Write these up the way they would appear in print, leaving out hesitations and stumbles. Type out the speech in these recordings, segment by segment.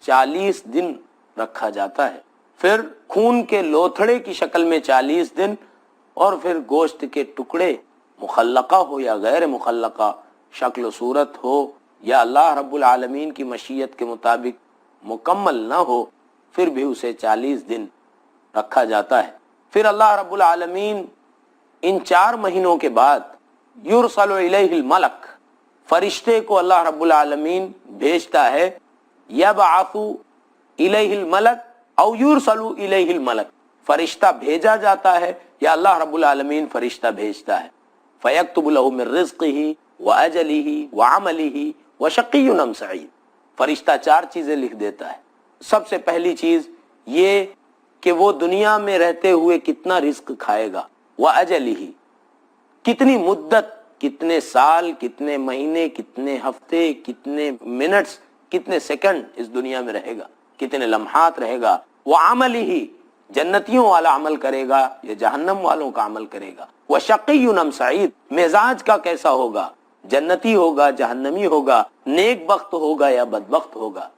40 دن رکھا جاتا ہے، پھر خون کے لوتھڑے کی شکل میں 40 دن، اور پھر گوشت کے ٹکڑے مخلقہ ہو یا غیر مخلقہ، شکل و صورت ہو یا اللہ رب العالمین کی مشیت کے مطابق مکمل نہ ہو، پھر بھی اسے 40 دن رکھا جاتا ہے۔ پھر اللہ رب العالمین ان 4 مہینوں کے بعد یرسل الیہ الملک، فرشتے کو اللہ رب العالمین بھیجتا ہے، یبعث الیہ الملک او یرسل الیہ الملک، فرشتہ بھیجا جاتا ہے یا اللہ رب العالمین فرشتہ بھیجتا ہے، فیکتب لہ من رزقہ واجلہ وعملہ وشقی ام سعید، فرشتہ 4 چیزیں لکھ دیتا ہے۔ سب سے پہلی چیز یہ کہ وہ دنیا میں رہتے ہوئے کتنا رزق کھائے گا، واجلہ، کتنی مدت، کتنے سال، کتنے مہینے، کتنے ہفتے، کتنے منٹس، کتنے سیکنڈ اس دنیا میں رہے گا، کتنے لمحات رہے گا، وعملہ، جنتیوں والا عمل کرے گا یا جہنم والوں کا عمل کرے گا، وشقی ام سعید، مزاج کا کیسا ہوگا، جنتی ہوگا، جہنمی ہوگا، نیک بخت ہوگا یا بدبخت ہوگا۔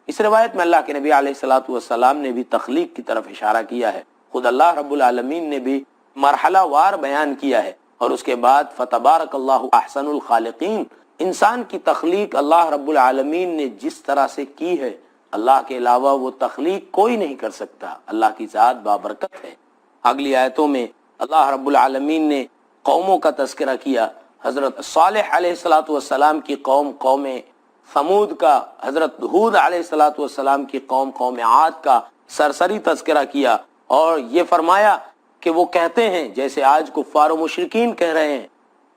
اس روایت میں اللہ کے نبی علیہ الصلوۃ والسلام نے بھی تخلیق کی طرف اشارہ کیا ہے، خود اللہ رب العالمین نے بھی مرحلہ وار بیان کیا ہے، اور اس کے بعد فتبارک اللہ احسن الخالقین، انسان کی تخلیق اللہ رب العالمین نے جس طرح سے کی ہے، اللہ کے علاوہ وہ تخلیق کوئی نہیں کر سکتا، اللہ کی ذات بابرکت ہے۔ اگلی آیتوں میں اللہ رب العالمین نے قوموں کا تذکرہ کیا، حضرت صالح علیہ الصلوۃ والسلام کی قوم قوم ثمود کا، حضرت ہود علیہ الصلوۃ والسلام کی قوم قوم عاد کا سرسری تذکرہ کیا، اور یہ فرمایا کہ وہ کہتے ہیں جیسے آج کفار و مشرکین کہہ رہے ہیں،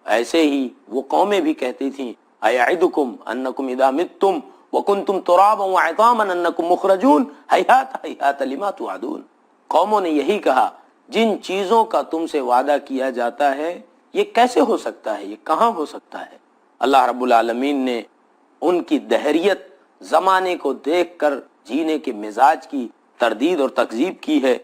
ایسے ہی وہ قومیں بھی کہتی تھیں، ایعدکم انکم اذا متم وکنتم ترابا وعظاما انکم مخرجون ہیہات ہیہات لما توعدون، قوموں نے یہی کہا جن چیزوں کا تم سے وعدہ کیا جاتا ہے یہ کیسے ہو سکتا ہے، یہ کہاں ہو سکتا ہے۔ اللہ رب العالمین نے ان کی دہریت، زمانے کو دیکھ کر جینے کے مزاج کی تردید اور تکذیب کی ہے،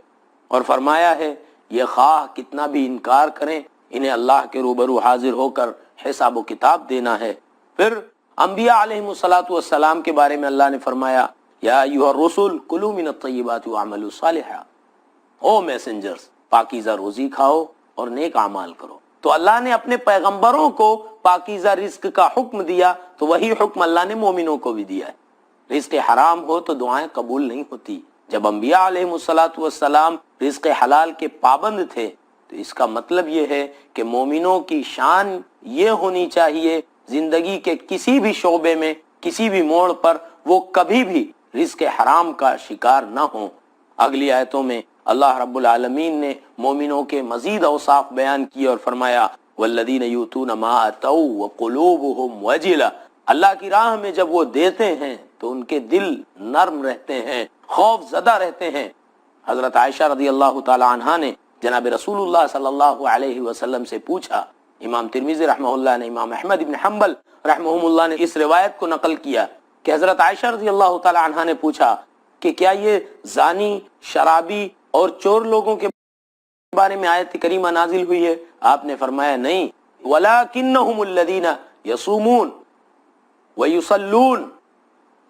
اور فرمایا ہے یہ خواہ کتنا بھی انکار کریں، انہیں اللہ کے روبرو حاضر ہو کر حساب و کتاب دینا ہے۔ پھر انبیاء علیہم الصلاۃ والسلام کے بارے میں اللہ نے فرمایا یا ایھا الرسل کلوا من الطیبات واعملوا صالحا، او میسنجرز، پاکیزہ روزی کھاؤ اور نیک اعمال کرو۔ تو اللہ نے اپنے پیغمبروں کو پاکیزہ رزق کا حکم دیا، تو وہی حکم اللہ نے مومنوں کو بھی دیا ہے۔ رزق حرام ہو تو دعائیں قبول نہیں ہوتی۔ جب انبیاء علیہم الصلاۃ والسلام رزق حلال کے پابند تھے تو اس کا مطلب یہ ہے کہ مومنوں کی شان یہ ہونی چاہیے زندگی کے کسی بھی شعبے میں، کسی بھی موڑ پر وہ کبھی بھی رزق حرام کا شکار نہ ہوں۔ اگلی آیتوں میں اللہ رب العالمین نے مومنوں کے مزید اوصاف بیان کیے اور فرمایا والذین یؤتون ما آتوا وقلوبهم وجلہ، اللہ کی راہ میں جب وہ دیتے ہیں تو ان کے دل نرم رہتے ہیں، خوف زدہ رہتے ہیں۔ حضرت عائشہ رضی اللہ تعالی عنہا نے جناب رسول اللہ صلی اللہ علیہ وسلم سے پوچھا، امام ترمذی رحمہ اللہ نے، امام احمد بن حنبل رحمہ اللہ نے اس روایت کو نقل کیا کہ حضرت عائشہ رضی اللہ تعالی عنہا نے پوچھا کہ کیا یہ زانی، شرابی اور چور لوگوں کے بارے میں آیت کریمہ نازل ہوئی ہے؟ آپ نے فرمایا نہیں، وَلَكِنَّهُمُ الَّذِينَ يَصُومُونَ وَيُصَلُّونَ،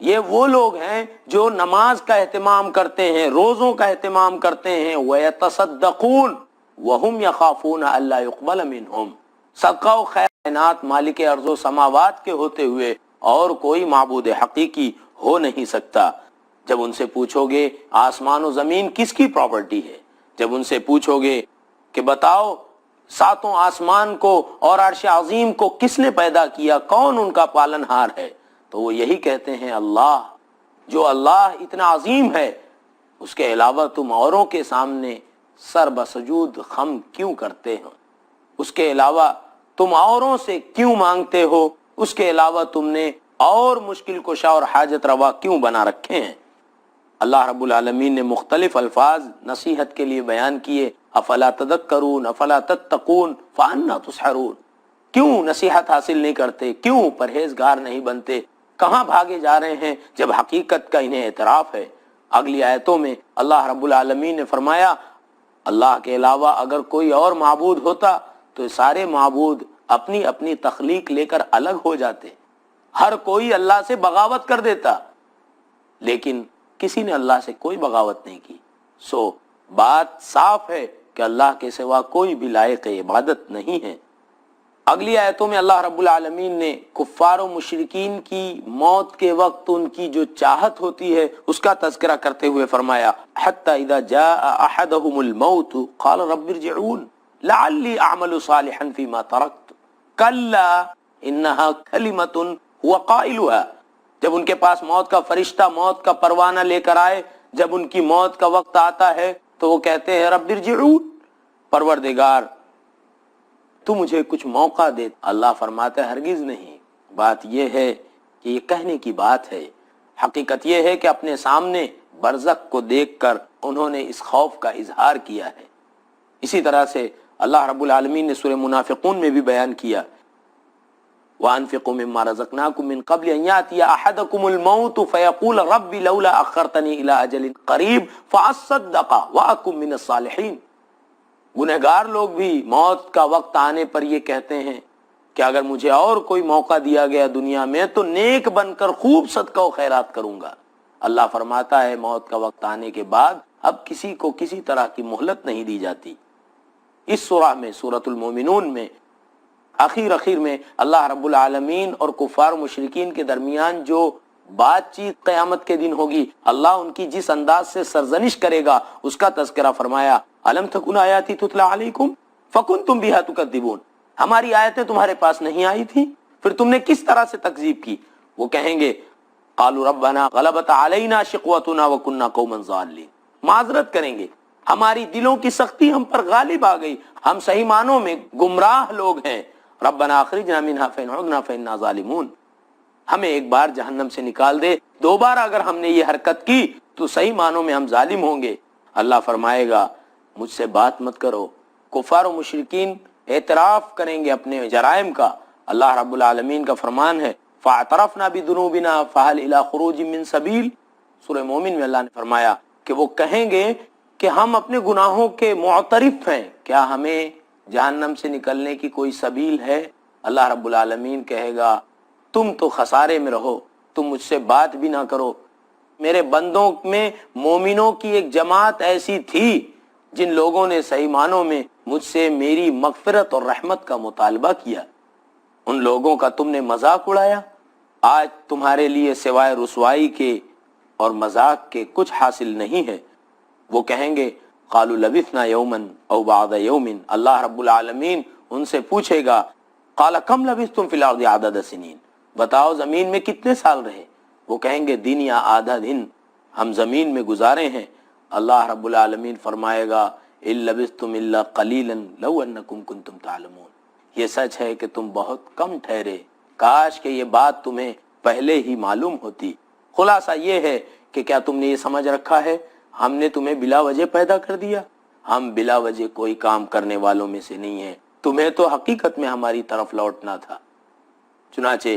یہ وہ لوگ ہیں جو نماز کا اہتمام کرتے ہیں، روزوں کا اہتمام کرتے ہیں، وَيَتَصَدَّقُونَ وَهُمْ يَخَافُونَ أَلَّا يُقْبَلَ مِنْهُمْ، صدقہ و خیرات مالک ارض و سماوات کے ہوتے ہوئے اور کوئی معبود حقیقی ہو نہیں سکتا۔ جب ان سے پوچھو گے آسمان و زمین کس کی پراپرٹی ہے، جب ان سے پوچھو گے کہ بتاؤ ساتوں آسمان کو اور عرش عظیم کو کس نے پیدا کیا، کون ان کا پالن ہار ہے، تو وہ یہی کہتے ہیں اللہ۔ جو اللہ اتنا عظیم ہے اس کے علاوہ تم اوروں کے سامنے سر بسجود خم کیوں کرتے ہو، اس کے علاوہ تم اوروں سے کیوں مانگتے ہو، اس کے علاوہ تم نے اور مشکل کشا اور حاجت روا کیوں بنا رکھے ہیں۔ اللہ رب العالمین نے مختلف الفاظ نصیحت کے لیے بیان کیے، افلا تذکرون افلا تتقون فانا تسحرون، کیوں نصیحت حاصل نہیں کرتے، کیوں پرہیزگار نہیں بنتے، کہاں بھاگے جا رہے ہیں جب حقیقت کا انہیں اعتراف ہے۔ اگلی آیتوں میں اللہ رب العالمین نے فرمایا اللہ کے علاوہ اگر کوئی اور معبود ہوتا تو سارے معبود اپنی اپنی تخلیق لے کر الگ ہو جاتے، ہر کوئی اللہ سے بغاوت کر دیتا، لیکن کسی نے اللہ سے کوئی بغاوت نہیں کی. سو بات صاف ہے کہ اللہ کے سوا کوئی بھی لائق عبادت نہیں ہے. اگلی آیتوں میں اللہ رب العالمین نے کفار و مشرکین کی موت کے وقت ان کی جو چاہت ہوتی ہے اس کا تذکرہ کرتے ہوئے فرمایا حتی اذا جاء احدهم الموت قال رب ارجعون لعلی اعمل صالحا فيما ترکت کلا انها کلمۃ هو قائلها. جب ان کے پاس موت کا فرشتہ موت کا پروانہ لے کر آئے، جب ان کی موت کا وقت آتا ہے تو وہ کہتے ہیں رب ارجعون، پروردگار تو مجھے کچھ موقع دے. اللہ فرماتے ہرگز نہیں. بات یہ ہے کہ یہ کہنے کی بات ہے، حقیقت یہ ہے کہ اپنے سامنے برزخ کو دیکھ کر انہوں نے اس خوف کا اظہار کیا ہے. اسی طرح سے اللہ رب العالمین نے سورہ منافقون میں بھی بیان کیا وَأَنفِقُوا مِمَّا رَزَقْنَاكُم مِّن قَبْلِ أَن يَأْتِيَ أَحَدَكُمُ الْمَوْتُ فَيَقُولَ رَبِّ لَوْلَا أَخَّرْتَنِي إِلَىٰ أَجَلٍ قَرِيبٍ فَأَصَّدَّقَ وَأَكُن مِّنَ الصَّالِحِينَ. گنہگار لوگ بھی موت کا وقت آنے پر یہ کہتے ہیں کہ اگر مجھے اور کوئی موقع دیا گیا دنیا میں تو نیک بن کر خوب صدقہ و خیرات کروں گا. اللہ فرماتا ہے موت کا وقت آنے کے بعد اب کسی کو کسی طرح کی مہلت نہیں دی جاتی. اس سورہ میں سورۃ المومنون میں اخیر میں اللہ رب العالمین اور کفار و مشرکین کے درمیان جو بات چیت قیامت کے دن ہوگی، اللہ ان کی جس انداز سے سرزنش کرے گا اس کا تذکرہ فرمایا الم تکن آیاتی تتلی علیکم فکنتم بہا تکذبون. ہماری آیتیں تمہارے پاس نہیں آئی تھی پھر تم نے کس طرح سے تکذیب کی. وہ کہیں گے قالوا ربنا غلبت علینا شقوتنا وکنا قوما ضالین، معذرت کریں گے ہماری دلوں کی سختی ہم پر غالب آ گئی، ہم صحیح معنوں میں گمراہ لوگ ہیں. ربنا اخرجنا منها فإن عدنا فإنا ظالمون، ہمیں ایک بار جہنم سے نکال دے، دوبارہ اگر ہم نے یہ حرکت کی تو صحیح معنوں میں ہم ظالم ہوں گے. اللہ فرمائے گا مجھ سے بات مت کرو. کفار و مشرکین اعتراف کریں گے اپنے جرائم کا. اللہ رب العالمین کا فرمان ہے فاعترفنا بذنوبنا فهل الى خروج من سبیل. سورہ مومن میں اللہ نے فرمایا کہ وہ کہیں گے کہ ہم اپنے گناہوں کے معترف ہیں، کیا ہمیں جہنم سے نکلنے کی کوئی سبیل ہے؟ اللہ رب العالمین کہے گا تم تو خسارے میں رہو، تم مجھ سے بات بھی نہ کرو. میرے بندوں میں مومنوں کی ایک جماعت ایسی تھی جن لوگوں نے صحیح معنوں میں مجھ سے میری مغفرت اور رحمت کا مطالبہ کیا، ان لوگوں کا تم نے مذاق اڑایا. آج تمہارے لیے سوائے رسوائی کے اور مذاق کے کچھ حاصل نہیں ہے. وہ کہیں گے قالوا لبثنا یوما او بعض یوم. اللہ رب العالمین ان سے پوچھے گا قال کم لبثتم فی الارض عدد سنین، بتاؤ زمین میں کتنے سال رہے. وہ کہیں گے دن یا آدھا دن ہم زمین میں گزارے ہیں. اللہ رب العالمین فرمائے گا ان لبثتم الا قلیلا لو انکم کنتم تعلمون، یہ سچ ہے کہ تم بہت کم ٹھہرے، کاش کہ یہ بات تمہیں پہلے ہی معلوم ہوتی. خلاصہ یہ ہے کہ کیا تم نے یہ سمجھ رکھا ہے ہم نے تمہیں بلا وجہ پیدا کر دیا؟ ہم بلا وجہ کوئی کام کرنے والوں میں سے نہیں ہیں، تمہیں تو حقیقت میں ہماری طرف لوٹنا تھا. چنانچہ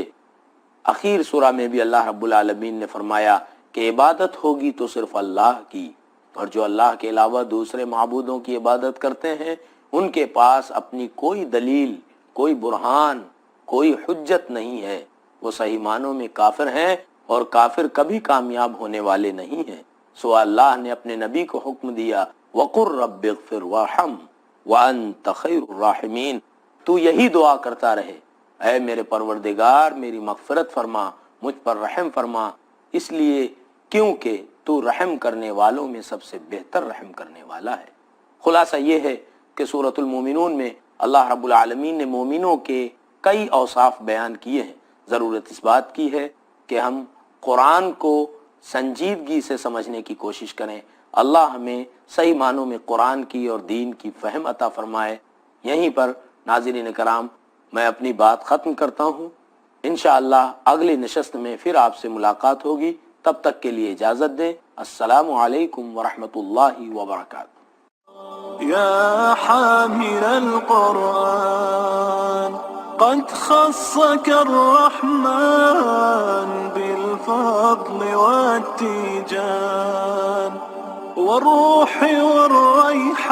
اخیر سورہ میں بھی اللہ رب العالمین نے فرمایا کہ عبادت ہوگی تو صرف اللہ کی، اور جو اللہ کے علاوہ دوسرے معبودوں کی عبادت کرتے ہیں ان کے پاس اپنی کوئی دلیل، کوئی برہان، کوئی حجت نہیں ہے. وہ صحیح معنوں میں کافر ہیں اور کافر کبھی کامیاب ہونے والے نہیں ہیں. سو اللہ نے اپنے نبی کو حکم دیا وَقُلْ رَبِّ اغْفِرْ وَارْحَمْ وَأَنْتَ خَيْرُ الرَّاحِمِينَ، تو یہی دعا کرتا رہے اے میرے پروردگار میری مغفرت فرما، مجھ پر رحم فرما، اس لیے کیونکہ تو رحم کرنے والوں میں سب سے بہتر رحم کرنے والا ہے. خلاصہ یہ ہے کہ سورۃ المومنون میں اللہ رب العالمین نے مومنوں کے کئی اوصاف بیان کیے ہیں. ضرورت اس بات کی ہے کہ ہم قرآن کو سنجیدگی سے سمجھنے کی کوشش کریں. اللہ ہمیں صحیح معنوں میں قرآن کی اور دین کی فہم عطا فرمائے. یہیں پر ناظرین کرام میں اپنی بات ختم کرتا ہوں. انشاءاللہ اگلی نشست میں پھر آپ سے ملاقات ہوگی، تب تک کے لیے اجازت دیں. السلام علیکم ورحمۃ اللہ وبرکاتہ. يا حامل القرآن قد خصك الرحمن بالفضل والتيجان والروح والريحان